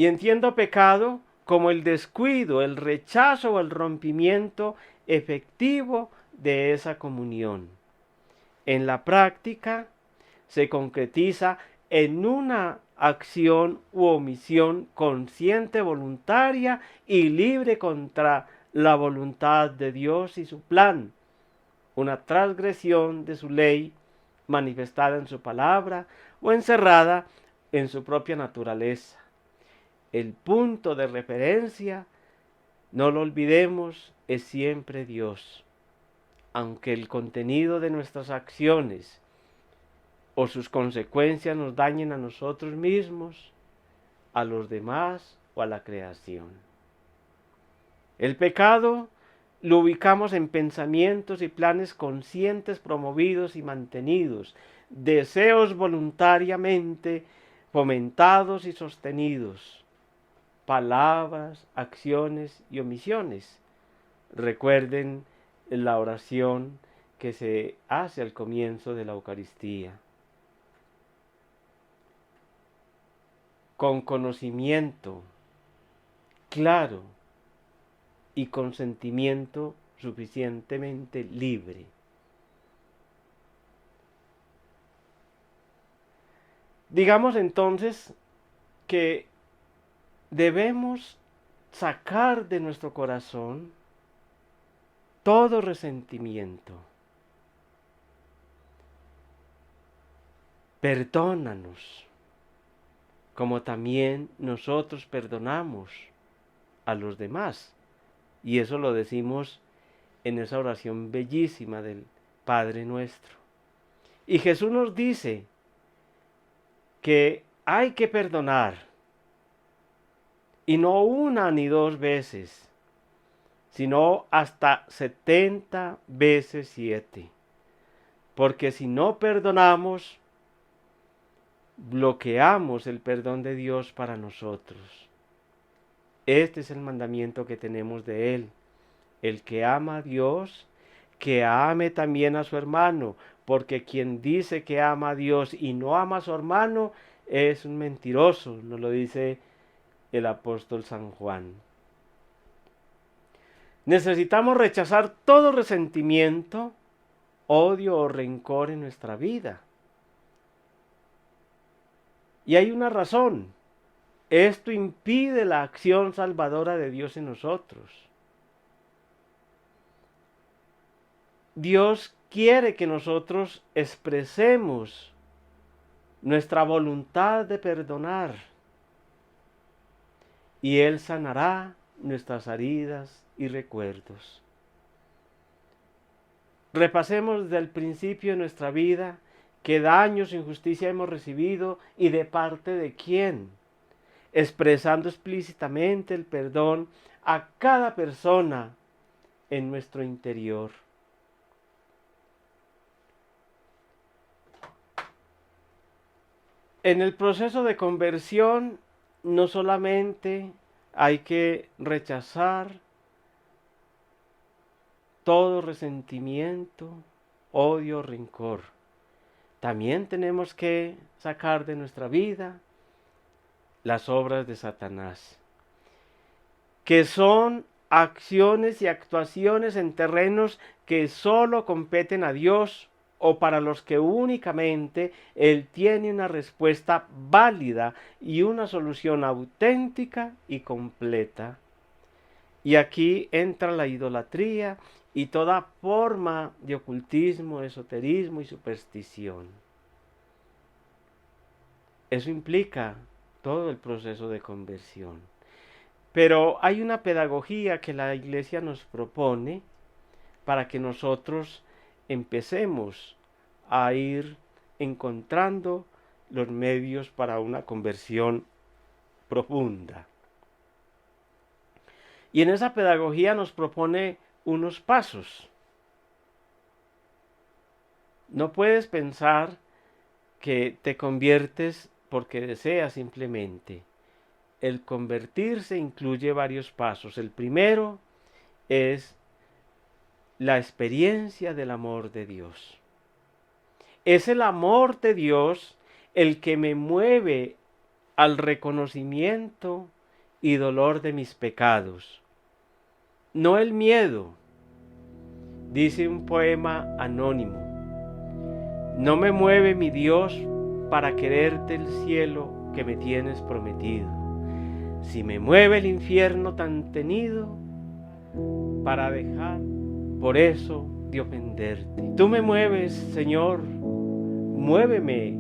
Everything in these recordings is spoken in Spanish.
Y entiendo pecado como el descuido, el rechazo o el rompimiento efectivo de esa comunión. En la práctica se concretiza en una acción u omisión consciente, voluntaria y libre contra la voluntad de Dios y su plan, una transgresión de su ley manifestada en su palabra o encerrada en su propia naturaleza. El punto de referencia, no lo olvidemos, es siempre Dios. Aunque el contenido de nuestras acciones o sus consecuencias nos dañen a nosotros mismos, a los demás o a la creación. El pecado lo ubicamos en pensamientos y planes conscientes promovidos y mantenidos, deseos voluntariamente fomentados y sostenidos, palabras, acciones y omisiones. Recuerden la oración que se hace al comienzo de la Eucaristía. Con conocimiento claro y consentimiento suficientemente libre. Digamos entonces que debemos sacar de nuestro corazón todo resentimiento. Perdónanos, como también nosotros perdonamos a los demás. Y eso lo decimos en esa oración bellísima del Padre Nuestro. Y Jesús nos dice que hay que perdonar, y no una ni dos veces, sino hasta 70 veces 7. Porque si no perdonamos, bloqueamos el perdón de Dios para nosotros. Este es el mandamiento que tenemos de Él. El que ama a Dios, que ame también a su hermano, porque quien dice que ama a Dios y no ama a su hermano es un mentiroso, nos lo dice el apóstol San Juan. Necesitamos rechazar todo resentimiento, odio o rencor en nuestra vida. Y hay una razón. Esto impide la acción salvadora de Dios en nosotros. Dios quiere que nosotros expresemos nuestra voluntad de perdonar, y Él sanará nuestras heridas y recuerdos. Repasemos desde el principio de nuestra vida qué daños e injusticia hemos recibido y de parte de quién, expresando explícitamente el perdón a cada persona en nuestro interior. En el proceso de conversión no solamente hay que rechazar todo resentimiento, odio, rencor. También tenemos que sacar de nuestra vida las obras de Satanás, que son acciones y actuaciones en terrenos que solo competen a Dios, o para los que únicamente Él tiene una respuesta válida y una solución auténtica y completa. Y aquí entra la idolatría y toda forma de ocultismo, esoterismo y superstición. Eso implica todo el proceso de conversión. Pero hay una pedagogía que la Iglesia nos propone para que nosotros empecemos a ir encontrando los medios para una conversión profunda. Y en esa pedagogía nos propone unos pasos. No puedes pensar que te conviertes porque deseas simplemente. El convertirse incluye varios pasos. El primero es la experiencia del amor de Dios. Es el amor de Dios el que me mueve al reconocimiento y dolor de mis pecados. No el miedo, dice un poema anónimo. No me mueve mi Dios para quererte el cielo que me tienes prometido. Si me mueve el infierno tan tenido, para dejar por eso de ofenderte. Tú me mueves, Señor, muéveme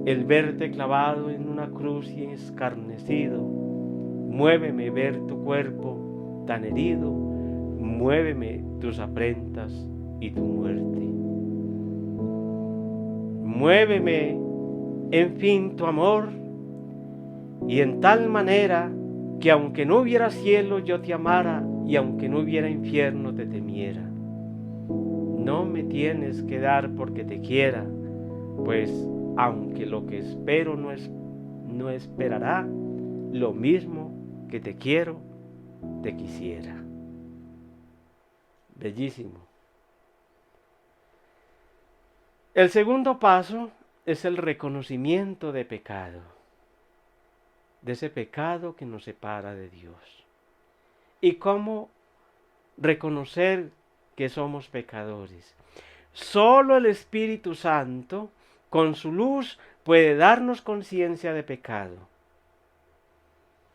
el verte clavado en una cruz y escarnecido. Muéveme ver tu cuerpo tan herido. Muéveme tus afrentas y tu muerte. Muéveme, en fin, tu amor, y en tal manera que aunque no hubiera cielo yo te amara, y aunque no hubiera infierno te temiera. No me tienes que dar porque te quiera, pues aunque lo que espero no esperará, lo mismo que te quiero, te quisiera. Bellísimo. El segundo paso es el reconocimiento de pecado, de ese pecado que nos separa de Dios. ¿Y cómo reconocer que somos pecadores? Solo el Espíritu Santo, con su luz, puede darnos conciencia de pecado.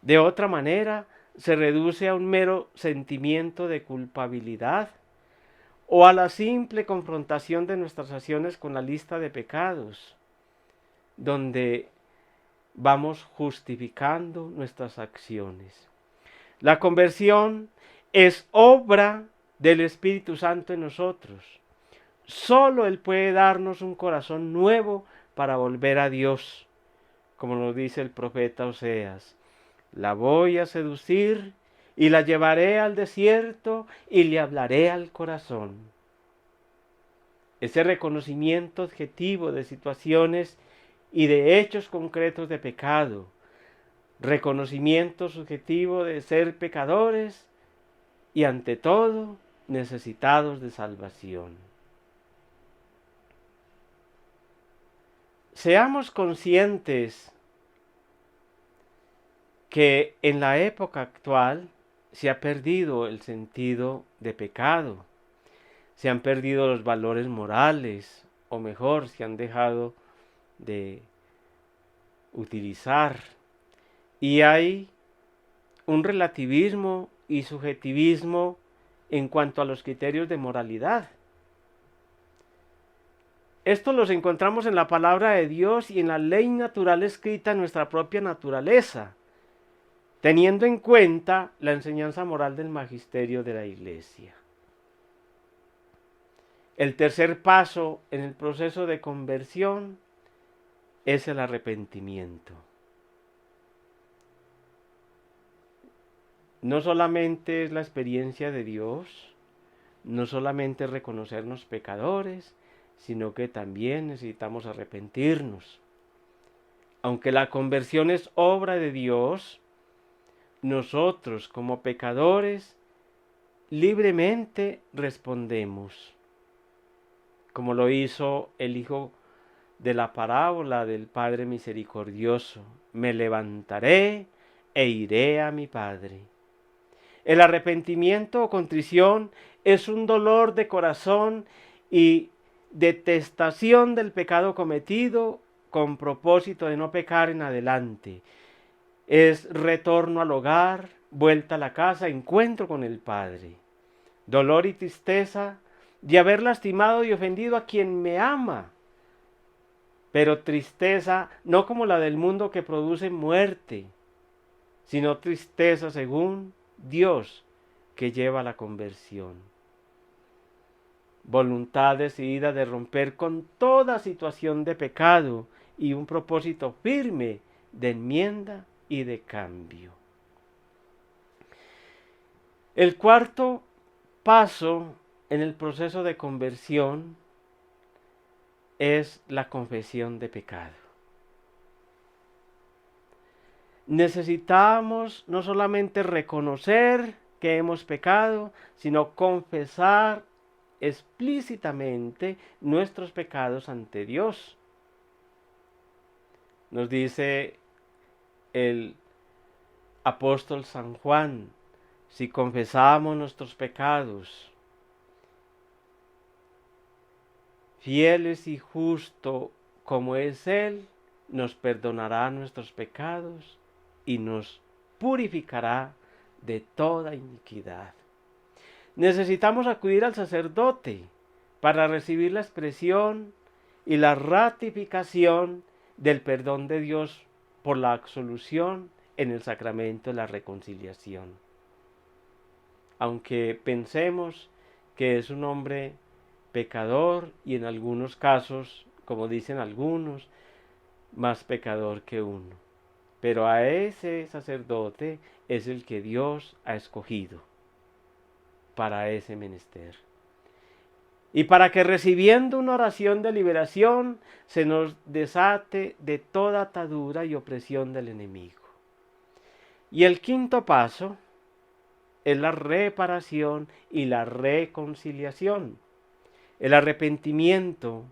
De otra manera, se reduce a un mero sentimiento de culpabilidad o a la simple confrontación de nuestras acciones con la lista de pecados, donde vamos justificando nuestras acciones. La conversión es obra del Espíritu Santo en nosotros. Solo Él puede darnos un corazón nuevo para volver a Dios, como nos dice el profeta Oseas. La voy a seducir y la llevaré al desierto y le hablaré al corazón. Ese reconocimiento objetivo de situaciones y de hechos concretos de pecado, reconocimiento subjetivo de ser pecadores y ante todo necesitados de salvación. Seamos conscientes que en la época actual se ha perdido el sentido de pecado, se han perdido los valores morales, o mejor, se han dejado de utilizar, y hay un relativismo y subjetivismo en cuanto a los criterios de moralidad. Esto los encontramos en la palabra de Dios y en la ley natural escrita en nuestra propia naturaleza, teniendo en cuenta la enseñanza moral del magisterio de la Iglesia. El tercer paso en el proceso de conversión es el arrepentimiento. No solamente es la experiencia de Dios, no solamente es reconocernos pecadores, sino que también necesitamos arrepentirnos. Aunque la conversión es obra de Dios, nosotros como pecadores libremente respondemos, como lo hizo el hijo de la parábola del Padre misericordioso: me levantaré e iré a mi Padre. El arrepentimiento o contrición es un dolor de corazón y detestación del pecado cometido con propósito de no pecar en adelante. Es retorno al hogar, vuelta a la casa, encuentro con el Padre. Dolor y tristeza de haber lastimado y ofendido a quien me ama. Pero tristeza no como la del mundo que produce muerte, sino tristeza según Dios que lleva a la conversión. Voluntad decidida de romper con toda situación de pecado y un propósito firme de enmienda y de cambio. El cuarto paso en el proceso de conversión es la confesión de pecado. Necesitamos no solamente reconocer que hemos pecado, sino confesar explícitamente nuestros pecados ante Dios. Nos dice el apóstol San Juan: si confesamos nuestros pecados, fieles y justo como es Él, nos perdonará nuestros pecados y nos purificará de toda iniquidad. Necesitamos acudir al sacerdote para recibir la expresión y la ratificación del perdón de Dios por la absolución en el sacramento de la reconciliación. Aunque pensemos que es un hombre pecador y en algunos casos, como dicen algunos, más pecador que uno. Pero a ese sacerdote es el que Dios ha escogido para ese menester. Y para que recibiendo una oración de liberación se nos desate de toda atadura y opresión del enemigo. Y el quinto paso es la reparación y la reconciliación. El arrepentimiento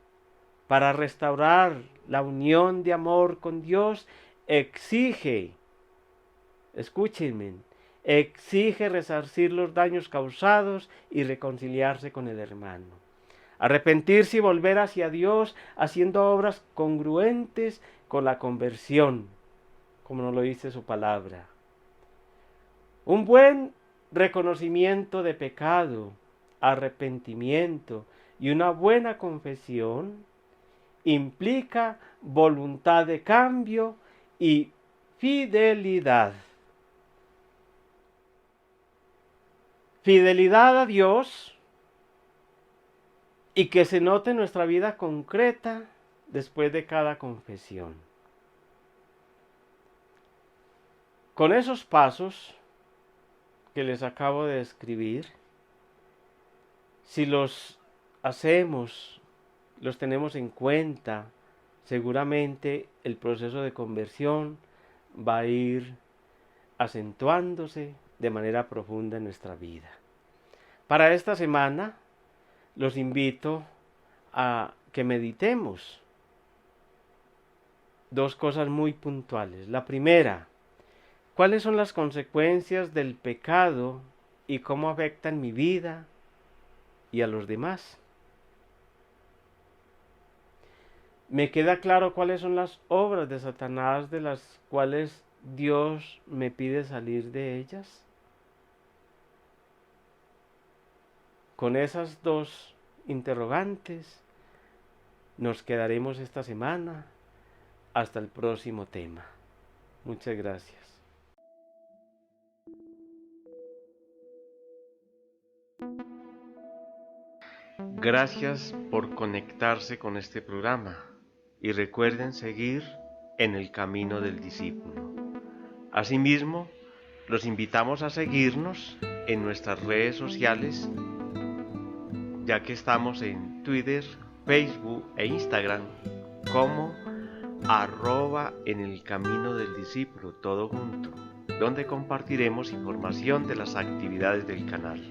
para restaurar la unión de amor con Dios exige, escúchenme, exige resarcir los daños causados y reconciliarse con el hermano. Arrepentirse y volver hacia Dios haciendo obras congruentes con la conversión, como nos lo dice su palabra. Un buen reconocimiento de pecado, arrepentimiento y una buena confesión implica voluntad de cambio y fidelidad. Fidelidad a Dios y que se note en nuestra vida concreta después de cada confesión. Con esos pasos que les acabo de describir, si los hacemos, los tenemos en cuenta, seguramente el proceso de conversión va a ir acentuándose de manera profunda en nuestra vida. Para esta semana los invito a que meditemos dos cosas muy puntuales. La primera, ¿cuáles son las consecuencias del pecado y cómo afectan mi vida y a los demás? ¿Me queda claro cuáles son las obras de Satanás de las cuales Dios me pide salir de ellas? Con esas dos interrogantes nos quedaremos esta semana hasta el próximo tema. Muchas gracias. Gracias por conectarse con este programa y recuerden seguir en el camino del discípulo. Asimismo, los invitamos a seguirnos en nuestras redes sociales, ya que estamos en Twitter, Facebook e Instagram como @enelcaminodeldiscípulo, todo junto, donde compartiremos información de las actividades del canal.